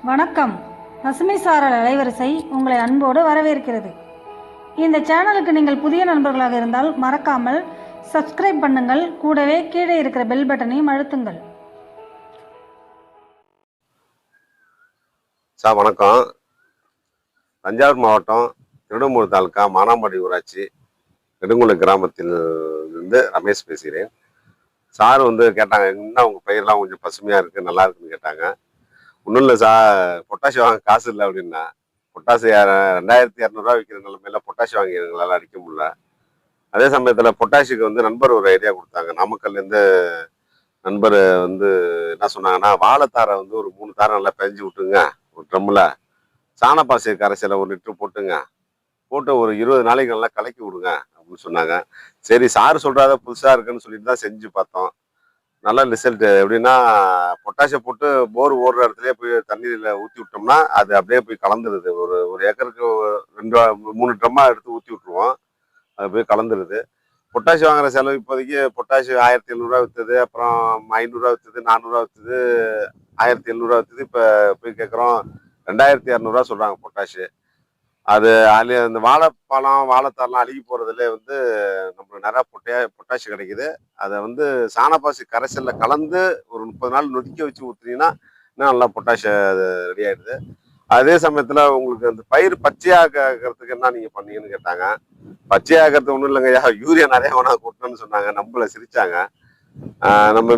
வணக்கம். பசுமை சாரல் அலைவரிசை உங்களை அன்போடு வரவேற்கிறது. இந்த சேனலுக்கு நீங்கள் புதிய நண்பர்களாக இருந்தால் மறக்காமல் சப்ஸ்கிரைப் பண்ணுங்கள். கூடவே கீழே இருக்கிற பெல் பட்டனையும் அழுத்துங்கள். சார் வணக்கம். தஞ்சாவூர் மாவட்டம் திருடமூர் தாலுக்கா மானாம்பாடி ஊராட்சி நெடுங்குள கிராமத்தில் இருந்து ரமேஷ் பேசுகிறேன். சார் கேட்டாங்க, இன்னும் உங்கள் பயிரெலாம் கொஞ்சம் பசுமையாக இருக்குது, நல்லா இருக்குன்னு கேட்டாங்க. ஒன்றும் இல்லை சார், பொட்டாசி வாங்க காசு இல்லை அப்படின்னா. பொட்டாசி 2200 விற்கிற நிலைமையில பொட்டாசி வாங்கி எங்களால் அடிக்க முடியல. அதே சமயத்தில் பொட்டாசிக்கு நண்பர் ஒரு ஐடியா கொடுத்தாங்க. நாமக்கல்லேருந்து நண்பர் என்ன சொன்னாங்கன்னா, வாழைத்தாரை ஒரு 3 தாரை நல்லா பெஞ்சு விட்டுங்க, ஒரு ட்ரம்மில் சாணப்பாசி கரைசலை 1 லிட்டர் போட்டுங்க, போட்டு ஒரு 20 நாளைக்கு நல்லா கலக்கி விடுங்க அப்படின்னு சொன்னாங்க. சரி, சார் சொல்கிறாத புதுசாக இருக்குன்னு சொல்லிட்டு தான் செஞ்சு பார்த்தோம். நல்ல ரிசல்ட். எப்படின்னா, பொட்டாசியை போட்டு போர் ஓடுற இடத்துலயே போய் தண்ணீரில் ஊற்றி விட்டோம்னா அது அப்படியே போய் கலந்துருது. ஒரு ஏக்கருக்கு 3 ட்ரம்மா எடுத்து ஊற்றி விட்டுருவோம், அது போய் கலந்துருது. பொட்டாசி வாங்குற செலவு இப்போதைக்கு பொட்டாசி 1700 விற்றுது, அப்புறம் 500 விற்றுது, 400 விற்றுது, 1700 விற்றுது. இப்போ போய் கேட்குறோம் 2200 சொல்கிறாங்க பொட்டாசி. அது அந்த வாழைப்பழம் வாழைத்தாரெலாம் அழுகி போகிறதுல நம்மளுக்கு நிறையா பொட்டாசி கிடைக்குது. அதை சாணப்பாசி கரைசலில் கலந்து ஒரு 30 நாள் நொதிக்க வச்சு ஊற்றுனீங்கன்னா இன்னும் நல்லா பொட்டாசி அது ரெடி ஆகிடுது. அதே சமயத்தில் உங்களுக்கு அந்த பயிர் பச்சையாக்கிறதுக்கு என்ன நீங்கள் பண்ணீங்கன்னு கேட்டாங்க. பச்சையாக்கிறது ஒன்றும் இல்லைங்கய்யா, யூரியா நிறையா வேணா கொட்டணும்னு சொன்னாங்க. நம்மள சிரிச்சாங்க. நம்ம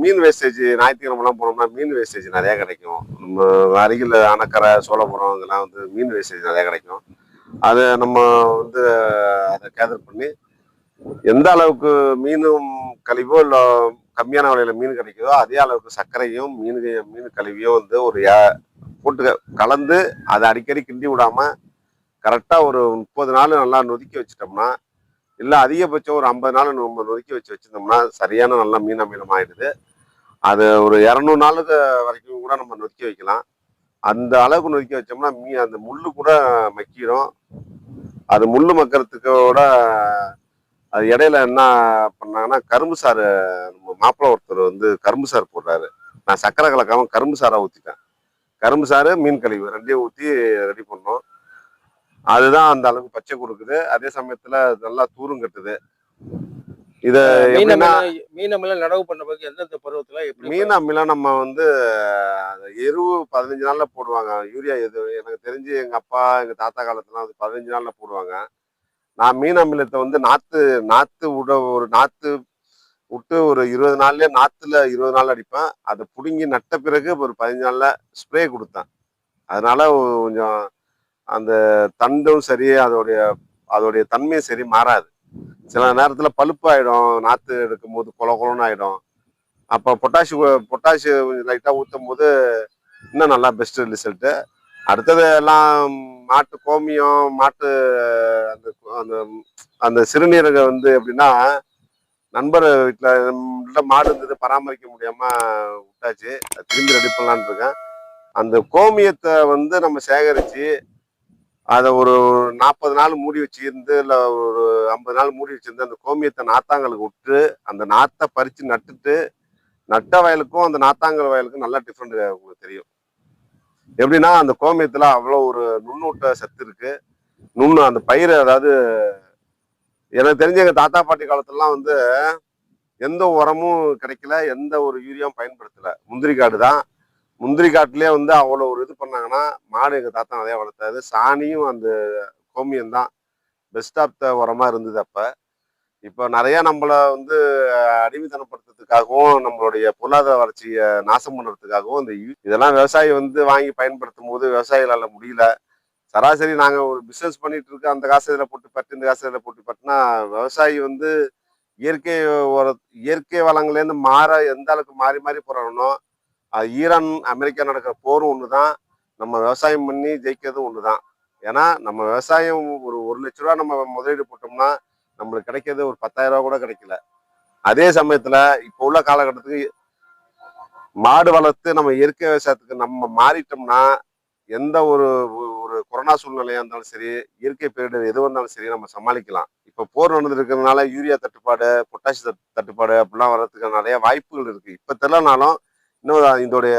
மீன் வேஸ்டேஜ் ஞாயிற்றுக்கிழமெல்லாம் போனோம்னா மீன் வேஸ்டேஜ் நிறையா கிடைக்கும். நம்ம அருகில் அணக்கரை சோழபுரம் இதெல்லாம் மீன் வேஸ்டேஜ் நிறையா கிடைக்கும். அதை நம்ம அதை கேதர் பண்ணி எந்த அளவுக்கு மீனும் கழிவோ இல்லை கம்மியான விலையில மீன் கிடைக்குதோ அதே அளவுக்கு சர்க்கரையும் மீன் கழிவையும் ஒரு போட்டு கலந்து அதை அடிக்கடி கிண்டி விடாம கரெக்டாக ஒரு 30 நாள் நல்லா நொதிக்க வச்சுட்டோம்னா, இல்லை அதிகபட்சம் ஒரு 50 நாள் நம்ம நொதிக்க வச்சுருந்தோம்னா சரியான நல்லா மீன் அமிலம் ஆயிடுது. அது ஒரு 200 நாளுக்கு வரைக்கும் கூட நம்ம நொதிக்க வைக்கலாம். அந்த அளவுக்கு நொதிக்க வச்சோம்னா அந்த முள்ளு கூட மக்கிடும். அது முள்ளு மக்கறதுக்கோட அது இடையில என்ன பண்ணாங்கன்னா, கரும்பு சாறு, நம்ம மாப்பிள்ளை ஒருத்தர் கரும்பு சாறு போடுறாரு. நான் சக்கரை கலக்காம கரும்பு சாரா ஊற்றிட்டேன். கரும்பு சாறு மீன் கழிவு 2ஐயும் ஊற்றி ரெடி பண்ணோம். அதுதான் அந்த அளவுக்கு பச்சை கொடுக்குது. அதே சமயத்துல நல்லா தூரும் கட்டுது. இத மீன் அமிலம் நடவு பண்ண பிறகு எந்தெந்த பருவத்துல மீன் அமிலம் நம்ம எருவு 15 நாள்ல போடுவாங்க. யூரியா எனக்கு தெரிஞ்சு எங்க அப்பா எங்க தாத்தா காலத்துல 15 நாள்ல போடுவாங்க. நான் மீன் அமிலத்தை நாத்து விட்டு ஒரு 20 நாள்லயே நாத்துல 20 நாள் அடிப்பேன். அதை பிடுங்கி நட்ட பிறகு ஒரு 15 நாள்ல ஸ்ப்ரே கொடுத்தேன். அதனால கொஞ்சம் அந்த தண்டும் சரி, அதோடைய தன்மையும் சரி மாறாது. சில நேரத்துல பழுப்பாயிடும், நாத்து எடுக்கும் போது கொல கொலன்னு ஆயிடும். அப்போ பொட்டாசி லைட்டா ஊற்றும் போது இன்னும் நல்லா பெஸ்ட் ரிசல்ட்டு. அடுத்தது எல்லாம் மாட்டு கோமியம், மாட்டு அந்த அந்த அந்த சிறுநீரக எப்படின்னா, நண்பர் வீட்டில் மாடு இருந்தது, பராமரிக்க முடியாம விட்டாச்சு. திரும்பி ரெடி பண்ணலான்னு இருக்கேன். அந்த கோமியத்தை நம்ம சேகரித்து அதை ஒரு 40 நாள் மூடி வச்சிருந்து, இல்லை ஒரு 50 நாள் மூடி வச்சிருந்து அந்த கோமியத்தை நாத்தாங்களுக்கு விட்டு அந்த நாத்தை பறித்து நட்டுட்டு, நட்ட வயலுக்கும் அந்த நாத்தாங்கல் வயலுக்கும் நல்லா டிஃப்ரெண்ட் உங்களுக்கு தெரியும். எப்படின்னா, அந்த கோமியத்துல அவ்வளோ ஒரு நுண்ணூட்ட சத்து இருக்கு. அந்த பயிர், அதாவது எனக்கு தெரிஞ்ச எங்க தாத்தா பாட்டி காலத்துலலாம் எந்த உரமும் கிடைக்கல, எந்த ஒரு யூரியாவும் பயன்படுத்தல. முந்திரி காடு தான். முந்திரி காட்டுலயே அவ்வளோ ஒரு இது பண்ணாங்கன்னா, மாடு எங்க தாத்தா நிறைய வளர்த்தாது. சாணியும் அந்த கோமியம் தான் பெஸ்ட் ஆஃப் த உரமா இருந்தது அப்ப. இப்போ நிறைய நம்மள அடிமைத்தனப்படுத்துறதுக்காகவும் நம்மளுடைய பொருளாதார வளர்ச்சியை நாசம் பண்ணுறதுக்காகவும் இதெல்லாம் விவசாயி வாங்கி பயன்படுத்தும் போது விவசாயிகளால முடியல. சராசரி நாங்கள் ஒரு பிஸ்னஸ் பண்ணிட்டு இருக்க, அந்த காசு இதில் போட்டு பட்டு இந்த காசு இதில் போட்டு பட்டுனா விவசாயி இயற்கை வளங்கள்லேருந்து எந்த அளவுக்கு மாறி மாறி போறானோ, அது ஈரான் அமெரிக்கா நடக்கிற போரும் ஒன்று தான், நம்ம விவசாயம் பண்ணி ஜெயிக்கிறதும் ஒன்று தான். ஏன்னா நம்ம விவசாயம் ஒரு 1 லட்ச ரூபா நம்ம முதலீடு போட்டோம்னா நம்மளுக்கு கிடைக்கிறது ஒரு 10,000 ரூபா கூட கிடைக்கல. அதே சமயத்துல இப்போ உள்ள காலகட்டத்துக்கு மாடு வளர்த்து நம்ம இயற்கை விவசாயத்துக்கு நம்ம மாறிட்டோம்னா, எந்த ஒரு கொரோனா சூழ்நிலையா இருந்தாலும் சரி, இயற்கை பேரிடர் எது வந்தாலும் சரி, நம்ம சமாளிக்கலாம். இப்போ போர் நடந்திருக்கிறதுனால யூரியா தட்டுப்பாடு, பொட்டாசி தட்டுப்பாடு அப்படிலாம் வர்றதுக்கு நிறைய வாய்ப்புகள் இருக்கு. இப்போ தெரியலனாலும் இன்னும் இதோடைய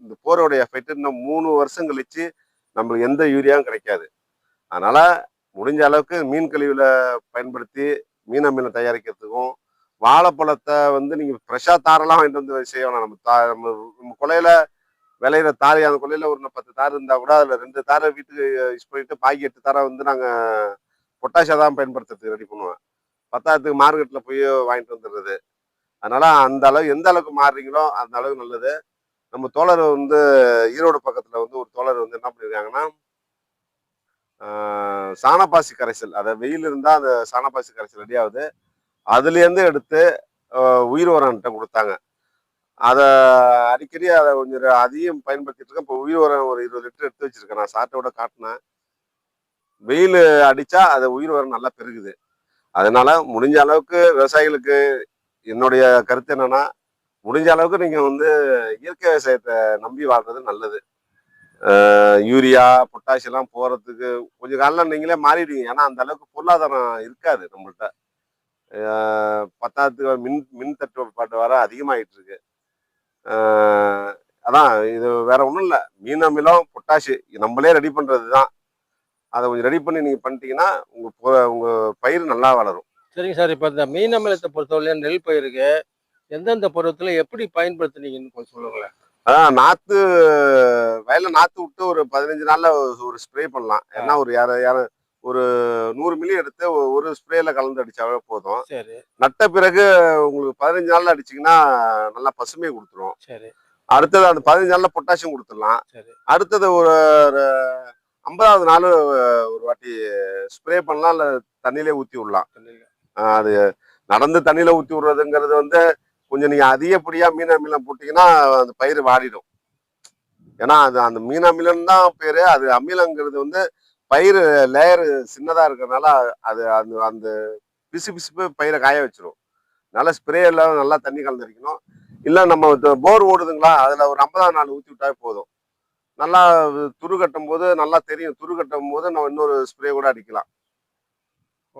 இந்த போரோடைய எஃபெக்ட் இன்னும் 3 வருஷம் கழிச்சு நம்மளுக்கு எந்த யூரியாவும் கிடைக்காது. அதனால முடிஞ்ச அளவுக்கு மீன் கழிவுல பயன்படுத்தி மீன் அமிலம் தயாரிக்கிறதுக்கும், வாழைப்பழத்தை வந்து நீங்க ஃப்ரெஷ்ஷா தாரெல்லாம் வாங்கிட்டு வந்து செய்ய வேணாம். நம்ம கொலையில விளையிற தார், அந்த கொல்லையில ஒரு 10 தார் இருந்தா கூட அதுல 2 தாரை வீட்டுக்கு யூஸ் பண்ணிட்டு பாக்கி 8 தாரை வந்து நாங்க பொட்டாஷியா தான் பயன்படுத்துறதுக்கு ரெடி பண்ணுவேன். 10க்கு மார்க்கெட்ல போய் வாங்கிட்டு வந்துடுறது. அதனால அந்த அளவு எந்த அளவுக்கு மாறுறீங்களோ அந்த அளவுக்கு நல்லது. நம்ம தோழர் வந்து ஈரோடு பக்கத்துல வந்து ஒரு தோழர் வந்து என்ன பண்ணிருக்காங்கன்னா, சாணப்பாசி கரைசல், அதை வெயில் இருந்தா அந்த சாணப்பாசி கரைசல் ரெடி ஆகுது. அதுல இருந்து எடுத்து உயிர் உரம்கிட்ட கொடுத்தாங்க. அதை அடிக்கடி அதை கொஞ்சம் அதையும் பயன்படுத்திட்டு இருக்கேன். இப்போ உயிர் உரம் ஒரு 20 லிட்டர் எடுத்து வச்சிருக்கேன். நான் சார்ட்டோட காட்டினேன். வெயில் அடிச்சா அது உயிர் உரம் நல்லா பெருகுது. அதனால முடிஞ்ச அளவுக்கு விவசாயிகளுக்கு என்னுடைய கருத்து என்னன்னா, முடிஞ்ச அளவுக்கு நீங்க வந்து இயற்கை விவசாயத்தை நம்பி வாழ்றது நல்லது. யூரியா, பொட்டாஷ் எல்லாம் போறதுக்கு கொஞ்சம் காலம் நீங்களே மாறிடுவீங்க. ஏன்னா அந்த அளவுக்கு பொருளாதாரம் இருக்காது நம்மள்ட்ட. பத்தாவதுக்கு மின் தட்டுப்பாடு வர அதிகமாயிட்டு இருக்கு. அதான் இது வேற ஒன்றும் இல்லை. மீன் அமிலம், பொட்டாஷ் நம்மளே ரெடி பண்றது தான். அதை கொஞ்சம் ரெடி பண்ணி நீங்க பண்ணிட்டீங்கன்னா உங்க பயிர் நல்லா வளரும். சரிங்க சார். இப்போ இந்த மீன் அமிலத்தை பொறுத்தவரை நெல் பயிருக்கு எந்தெந்த பருவத்துல எப்படி பயன்படுத்துனீங்கன்னு கொஞ்சம் சொல்லுங்களேன். அதான் வயல்ல நாத்து விட்டு ஒரு 15 நாள்ல ஒரு ஸ்ப்ரே பண்ணலாம். ஏன்னா ஒரு 100 மில்லி எடுத்து ஒரு ஸ்ப்ரேல கலந்து அடிச்சாவே போதும். சரி நட்ட பிறகு உங்களுக்கு 15 நாள்ல அடிச்சீங்கன்னா நல்லா பசுமையை கொடுத்துரும். சரி அடுத்தது அந்த 15 நாள்ல பொட்டாசியம் கொடுத்துடலாம். சரி அடுத்தது ஒரு 50வது நாள் ஒரு வாட்டி ஸ்ப்ரே பண்ணலாம், இல்ல தண்ணியிலே ஊத்தி விடலாம். அது நடந்து தண்ணியில ஊத்தி விடுறதுங்கிறது வந்து கொஞ்சம் நீங்க அதிகப்படியா மீன் அமிலம் போட்டீங்கன்னா அந்த பயிர் வாடிடும். ஏன்னா அது அந்த மீன் அமிலம் தான் பேரு. அது அமிலங்கிறது வந்து பயிர் லேயர் சின்னதா இருக்கிறதுனால அது அந்த அந்த பிசு பிசுப்பு பயிரை காய வச்சிரும். நல்லா ஸ்ப்ரே எல்லாம் நல்லா தண்ணி கலந்துருக்கணும். இல்லை நம்ம போர் ஓடுதுங்களா, அதுல ஒரு 50வது நாள் ஊற்றி விட்டாவே போதும். நல்லா துரு கட்டும் போது நல்லா தெரியும். துரு கட்டும் போது நம்ம இன்னொரு ஸ்ப்ரே கூட அடிக்கலாம்.